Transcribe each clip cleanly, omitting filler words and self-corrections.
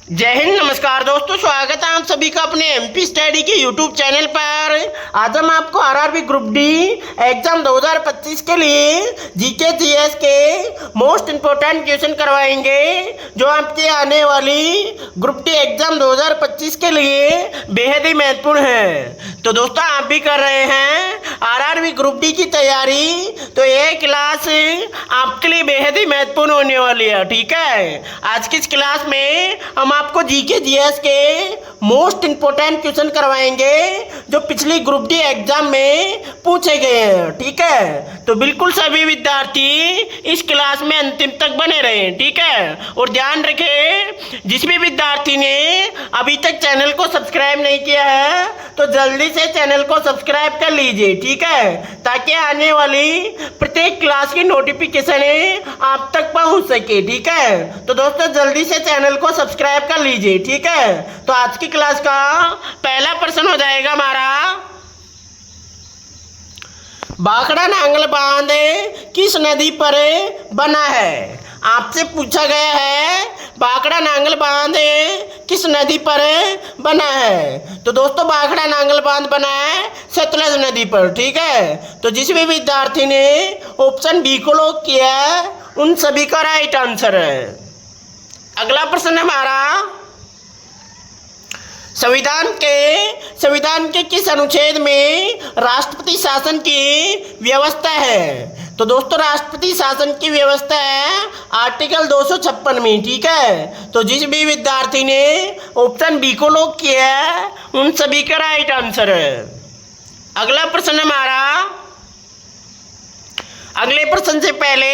जय हिंद, नमस्कार दोस्तों, स्वागत है आप सभी का अपने एमपी स्टडी के यूट्यूब चैनल पर। आज हम आपको आरआरबी ग्रुप डी एग्जाम 2025 के लिए जीके जीएस के मोस्ट इम्पोर्टेंट क्वेश्चन करवाएंगे जो आपके आने वाली ग्रुप डी एग्जाम 2025 के लिए बेहद ही महत्वपूर्ण है। तो दोस्तों, आप भी कर रहे हैं आरआरबी ग्रुप डी की तैयारी, तो ये क्लास आपके लिए बेहद ही महत्वपूर्ण होने वाली है। ठीक है, आज की इस क्लास में हम आपको जीके जीएस के मोस्ट इंपोर्टेंट क्वेश्चन करवाएंगे जो पिछली ग्रुप डी एग्जाम में पूछे गए हैं। ठीक है, तो बिल्कुल सभी विद्यार्थी इस क्लास में अंतिम तक बने रहे। ठीक है, और ध्यान रखें, जिस भी विद्यार्थी ने अभी तक चैनल को सब्सक्राइब नहीं किया है तो जल्दी से चैनल को सब्सक्राइब कर लीजिए। ठीक है, ताकि आने वाली प्रत्येक क्लास की नोटिफिकेशन आप तक पहुंच सके। ठीक है, तो दोस्तों जल्दी से चैनल को सब्सक्राइब कर लीजिए। ठीक है, तो आज की क्लास का पहला प्रश्न हो जाएगा हमारा, भाखड़ा नांगल बांध किस नदी पर बना है। आपसे पूछा गया है भाखड़ा नांगल बांध किस नदी पर बना है। तो दोस्तों, भाखड़ा नांगल बांध बना है सतलज नदी पर। ठीक है, तो जिस भी विद्यार्थी ने ऑप्शन बी को लॉक किया उन सभी का राइट आंसर है। अगला प्रश्न हमारा, संविधान के किस अनुच्छेद में राष्ट्रपति शासन की व्यवस्था है। तो दोस्तों, राष्ट्रपति शासन की व्यवस्था है आर्टिकल 256 में। ठीक है, तो जिस भी विद्यार्थी ने ऑप्शन बी को लॉक किया उन सभी का राइट आंसर है। अगला प्रश्न हमारा, अगले प्रश्न से पहले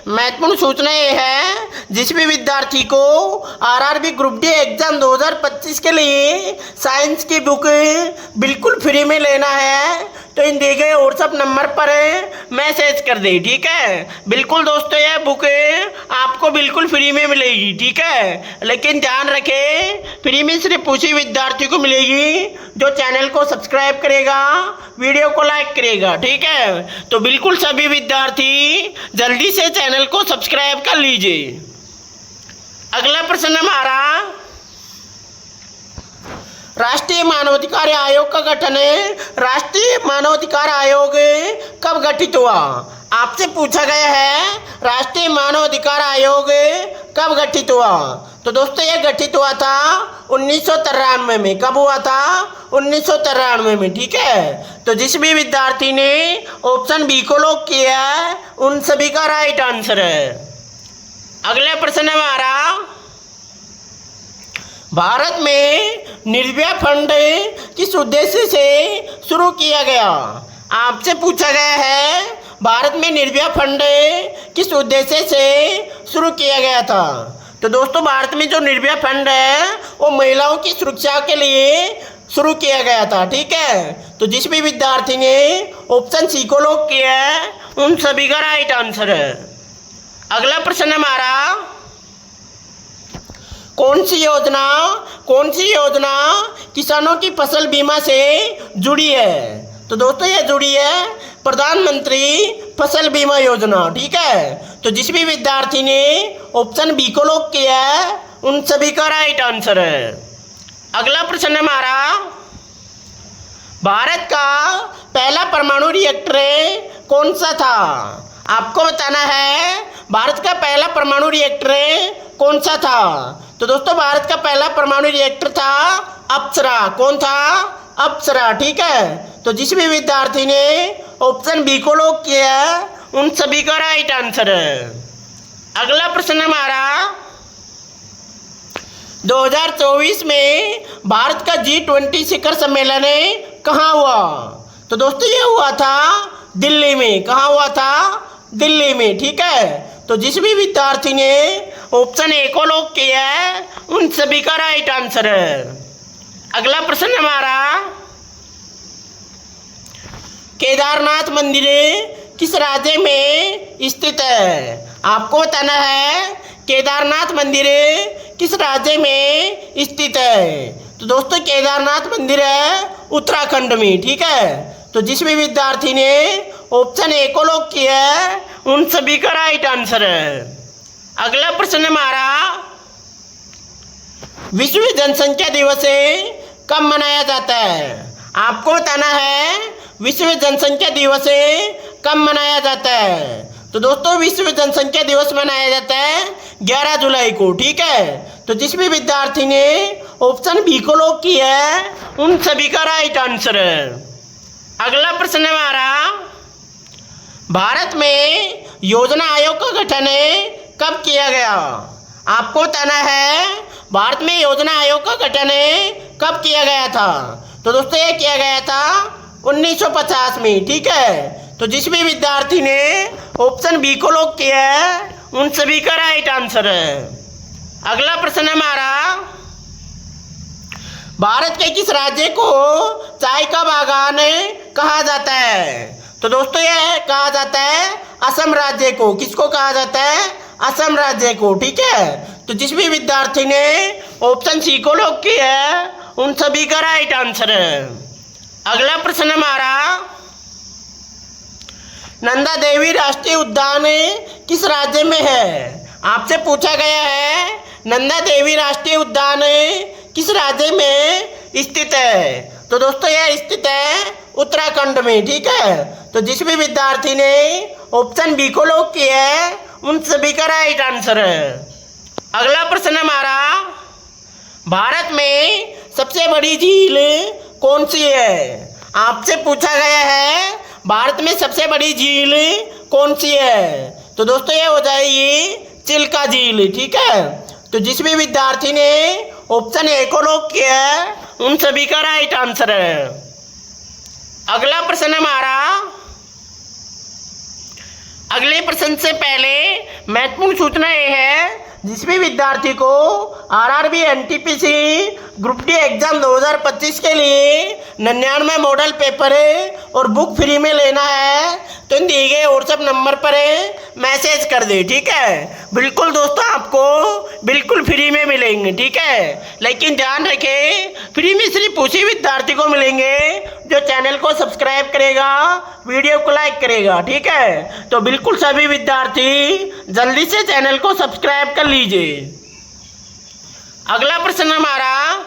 महत्वपूर्ण सूचना यह है, जिस भी विद्यार्थी को आरआरबी ग्रुप डी एग्जाम 2025 के लिए साइंस की बुक बिल्कुल फ्री में लेना है तो इन दिए गए व्हाट्सएप नंबर पर मैसेज कर दे। ठीक है, बिल्कुल दोस्तों, यह बुक आपको बिल्कुल फ्री में मिलेगी। ठीक है, लेकिन ध्यान रखें, फ्री में सिर्फ उसी विद्यार्थी को मिलेगी जो चैनल को सब्सक्राइब करेगा, वीडियो को लाइक करेगा। ठीक है, तो बिल्कुल सभी विद्यार्थी जल्दी से चैनल को सब्सक्राइब कर लीजिए। अगला प्रश्न हमारा, राष्ट्रीय मानवाधिकार आयोग का गठन राष्ट्रीय मानवाधिकार आयोग कब गठित हुआ। आपसे पूछा गया है राष्ट्रीय मानवाधिकार आयोग कब गठित हुआ। तो दोस्तों, यह गठित हुआ था 1993 में। कब हुआ था? 1993 में। ठीक है, तो जिस भी विद्यार्थी ने ऑप्शन बी को लॉक किया उन सभी का राइट आंसर है। अगला प्रश्न हमारा, भारत में निर्भया फंड किस उद्देश्य से शुरू किया गया। आपसे पूछा गया है भारत में निर्भया फंड किस उद्देश्य से शुरू किया गया था। तो दोस्तों, भारत में जो निर्भया फंड है वो महिलाओं की सुरक्षा के लिए शुरू किया गया था। ठीक है, तो जिस भी विद्यार्थी ने ऑप्शन सी को लॉक किया उन सभी का राइट आंसर है। अगला प्रश्न हमारा, कौन सी योजना किसानों की फसल बीमा से जुड़ी है। तो दोस्तों, यह जुड़ी है प्रधानमंत्री फसल बीमा योजना। ठीक है, तो जिस भी विद्यार्थी ने ऑप्शन बी को लॉक किया उन सभी का राइट आंसर है। अगला प्रश्न हमारा, भारत का पहला परमाणु रिएक्टर कौन सा था। आपको बताना है भारत का पहला परमाणु रिएक्टर कौन सा था। तो दोस्तों, भारत का पहला परमाणु रिएक्टर था अप्सरा। कौन था? अप्सरा। ठीक है, तो जिस भी विद्यार्थी ने ऑप्शन बी को लॉक किया उन सभी का राइट आंसर है। अगला प्रश्न हमारा, 2024 में भारत का G20 शिखर सम्मेलन कहाँ हुआ। तो दोस्तों, ये हुआ था दिल्ली में। कहाँ हुआ था? दिल्ली में। ठीक है, तो जिस भी विद्यार्थी ने ऑप्शन ए को लॉक किया है उन सभी का राइट आंसर है। अगला प्रश्न हमारा, केदारनाथ मंदिर किस राज्य में स्थित है। आपको बताना है केदारनाथ मंदिर किस राज्य में स्थित है। तो दोस्तों, केदारनाथ मंदिर है उत्तराखंड में। ठीक है, तो जिस भी विद्यार्थी ने ऑप्शन ए को लॉक किया है उन सभी का राइट आंसर है। अगला प्रश्न हमारा, विश्व जनसंख्या दिवस कब मनाया जाता है? आपको बताना है विश्व जनसंख्या दिवस कब मनाया जाता है। तो दोस्तों विश्व जनसंख्या दिवस मनाया जाता है 11 जुलाई को, ठीक है। तो जिस भी विद्यार्थी ने ऑप्शन बी को लॉक किया है उन सभी का राइट आंसर है। अगला प्रश्न हमारा, भारत में योजना आयोग का गठन कब किया गया? आपको बताना है भारत में योजना आयोग का गठन कब किया गया था। तो दोस्तों ये किया गया था 1950 में, ठीक है। तो जिस भी विद्यार्थी ने ऑप्शन बी को लॉक किया है उन सभी का राइट आंसर है। अगला प्रश्न हमारा, भारत के किस राज्य को चाय का बागान कहा जाता है? तो दोस्तों यह कहा जाता है असम राज्य को। किसको कहा जाता है? असम राज्य को, ठीक है। तो जिस भी विद्यार्थी ने ऑप्शन सी को लॉक किया है उन सभी का राइट आंसर है। अगला प्रश्न हमारा, नंदा देवी राष्ट्रीय उद्यान किस राज्य में है? आपसे पूछा गया है नंदा देवी राष्ट्रीय उद्यान किस राज्य में स्थित है? तो दोस्तों यह स्थित है उत्तराखंड में, ठीक है। तो जिस भी विद्यार्थी ने ऑप्शन बी को लॉक किया है उन सभी का राइट आंसर है। अगला प्रश्न हमारा, भारत में सबसे बड़ी झील कौन सी है? आपसे पूछा गया है भारत में सबसे बड़ी झील कौन सी है? तो दोस्तों ये हो जाएगी चिल्का झील, ठीक है। तो जिस भी विद्यार्थी ने ऑप्शन ए को लॉक किया है उन सभी का राइट आंसर है। अगला प्रश्न हमारा, अगले प्रश्न से पहले महत्वपूर्ण सूचना ये है, जिस भी विद्यार्थी को RRB NTPC group D exam 2025 के लिए 99 मॉडल पेपर और बुक फ्री में लेना है तो इन दिए गए व्हाट्सएप नंबर पर मैसेज कर दे, ठीक है। बिल्कुल दोस्तों आपको बिल्कुल फ्री में मिलेंगे, ठीक है। लेकिन ध्यान रखें फ्री में सिर्फ उसी विद्यार्थी को मिलेंगे जो चैनल को सब्सक्राइब करेगा, वीडियो को लाइक करेगा, ठीक है। तो बिल्कुल सभी विद्यार्थी जल्दी से चैनल को सब्सक्राइब कर लीजिए। अगला प्रश्न हमारा,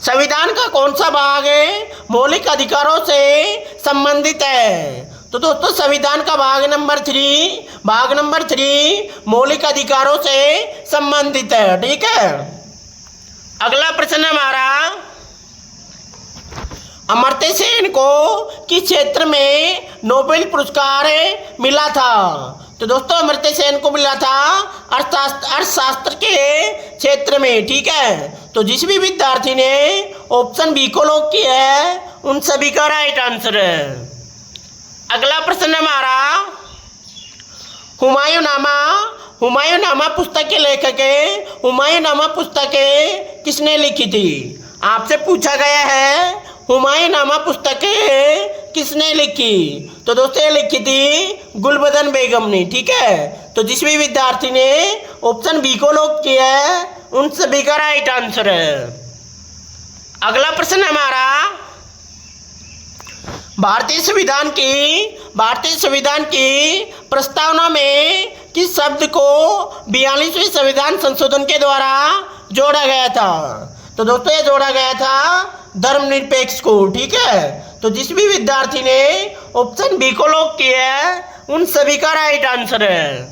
संविधान का कौन सा भाग मौलिक अधिकारों से संबंधित है? तो दोस्तों संविधान का भाग नंबर 3 मौलिक अधिकारों से संबंधित है, ठीक है। अगला प्रश्न हमारा, अमर्त्य सेन को किस क्षेत्र में नोबेल पुरस्कार मिला था? तो दोस्तों अमर्त्य सेन को मिला था अर्थशास्त्र के क्षेत्र में, ठीक है। तो जिस भी विद्यार्थी ने ऑप्शन बी को लॉक किया है उन सभी का राइट आंसर है। अगला प्रश्न हमारा, हुमायूंनामा पुस्तक के लेखक हुमायूंनामा पुस्तक किसने लिखी थी? आपसे पूछा गया है हुमायूंनामा पुस्तक किसने लिखी? तो दोस्तों ये लिखी थी गुलबदन बेगम ने, ठीक है। तो जिस भी विद्यार्थी ने ऑप्शन बी को लॉक किया है उन सभी का राइट आंसर है। अगला प्रश्न हमारा, भारतीय संविधान की प्रस्तावना में किस शब्द को 42वें संविधान संशोधन के द्वारा जोड़ा गया था? तो दोस्तों ये जोड़ा गया था धर्मनिरपेक्ष को, ठीक है। तो जिस भी विद्यार्थी ने ऑप्शन बी को लॉक किया है उन सभी का राइट आंसर है।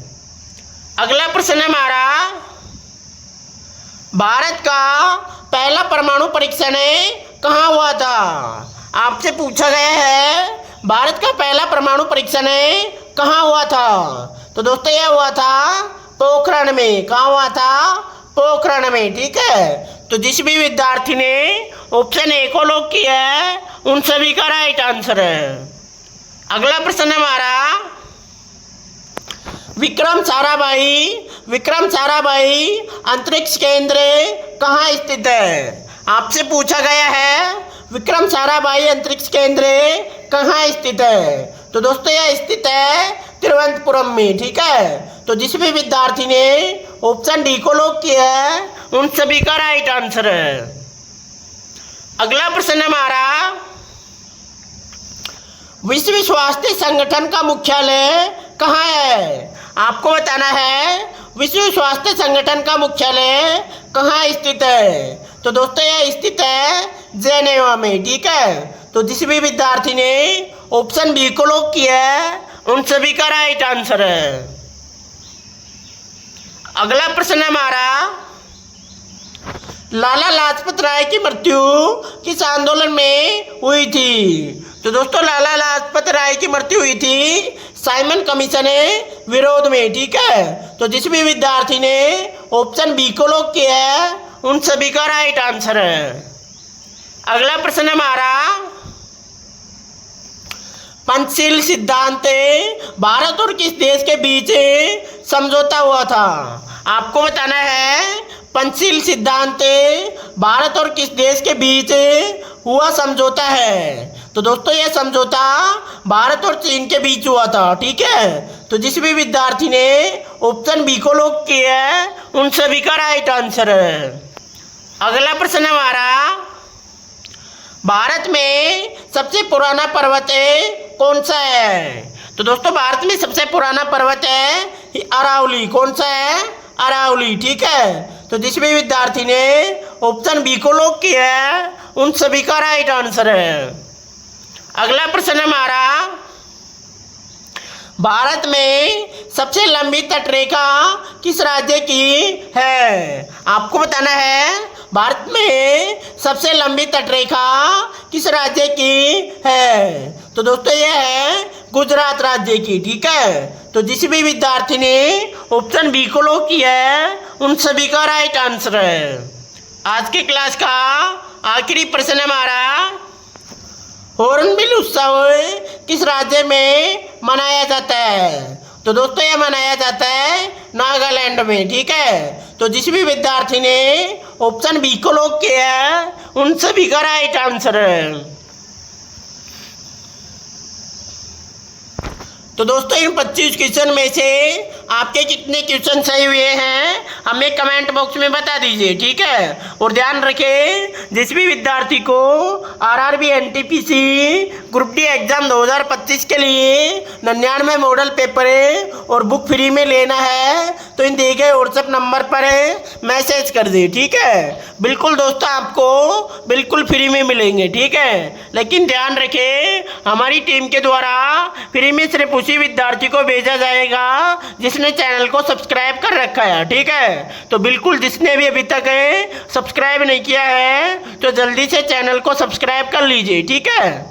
अगला प्रश्न हमारा, भारत का पहला परमाणु परीक्षण कहाँ हुआ था? आपसे पूछा गया है भारत का पहला परमाणु परीक्षण कहाँ हुआ था? तो दोस्तों यह हुआ था पोखरण में। कहाँ हुआ था? पोखरण में, ठीक है। तो जिस भी विद्यार्थी ने ऑप्शन ए को लॉक किया है उन सभी का राइट आंसर है। अगला प्रश्न हमारा, विक्रम साराभाई अंतरिक्ष केंद्र कहाँ स्थित है? आपसे पूछा गया है विक्रम साराभाई अंतरिक्ष केंद्र कहाँ स्थित है? तो दोस्तों यह स्थित है तिरुवनंतपुरम में, ठीक है। तो जिस भी विद्यार्थी ने ऑप्शन डी को लॉक किया है उन सभी का राइट आंसर है। अगला प्रश्न हमारा, विश्व स्वास्थ्य संगठन का मुख्यालय कहाँ है? आपको बताना है विश्व स्वास्थ्य संगठन का मुख्यालय कहाँ स्थित है? तो दोस्तों यह स्थित है जेनेवा में, ठीक है। तो जिस भी विद्यार्थी ने ऑप्शन बी को लॉक किया है उन सभी का राइट आंसर है। अगला प्रश्न हमारा, लाला लाजपत राय की मृत्यु किस आंदोलन में हुई थी? तो दोस्तों लाला लाजपत राय की मृत्यु हुई थी साइमन कमीशन विरोध में, ठीक है। तो जिस भी विद्यार्थी ने ऑप्शन बी को लॉक किया है उन सभी का राइट आंसर है। अगला प्रश्न हमारा, पंचशील सिद्धांत भारत और किस देश के बीच समझौता हुआ था? आपको बताना है पंचशील सिद्धांत भारत और किस देश के बीच हुआ समझौता है। तो दोस्तों यह समझौता भारत और चीन के बीच हुआ था, ठीक है। तो जिस भी विद्यार्थी ने ऑप्शन बी को लॉक किया है उन सभी का राइट आंसर है। अगला प्रश्न हमारा, भारत में सबसे पुराना पर्वत कौन सा है? तो दोस्तों भारत में सबसे पुराना पर्वत है अरावली। कौन सा है? अरावली, ठीक है। तो जिस भी विद्यार्थी ने ऑप्शन बी को लॉक किया है उन सभी का राइट आंसर है। अगला प्रश्न हमारा, भारत में सबसे लंबी तटरेखा किस राज्य की है? आपको बताना है भारत में सबसे लंबी तटरेखा किस राज्य की है? तो दोस्तों यह है गुजरात राज्य की, ठीक है। तो जिस भी विद्यार्थी ने ऑप्शन बी को लॉक किया है उन सभी का राइट आंसर है। आज के क्लास का आखिरी प्रश्न हमारा, हॉर्नबिल उत्सव किस राज्य में मनाया जाता है? तो दोस्तों यह मनाया जाता है नागालैंड में, ठीक है। तो जिस भी विद्यार्थी ने ऑप्शन बी को लॉक किया है उन सभी का राइट आंसर है। तो दोस्तों इन 25 क्वेश्चन में से आपके कितने क्वेश्चन सही हुए हैं हमें कमेंट बॉक्स में बता दीजिए, ठीक है। और ध्यान रखें जिस भी विद्यार्थी को RRB NTPC group D exam 2025 के लिए 99 मॉडल पेपर और बुक फ्री में लेना है तो इन दिए गए व्हाट्सएप नंबर पर मैसेज कर दे, ठीक है। बिल्कुल दोस्तों आपको बिल्कुल फ्री में मिलेंगे, ठीक है। लेकिन ध्यान रखें हमारी टीम के द्वारा फ्री में सिर्फ उसी विद्यार्थी को भेजा जाएगा जिसने चैनल को सब्सक्राइब कर रखा है, ठीक है। तो बिल्कुल जिसने भी अभी तक सब्सक्राइब नहीं किया है तो जल्दी से चैनल को सब्सक्राइब कर लीजिए, ठीक है।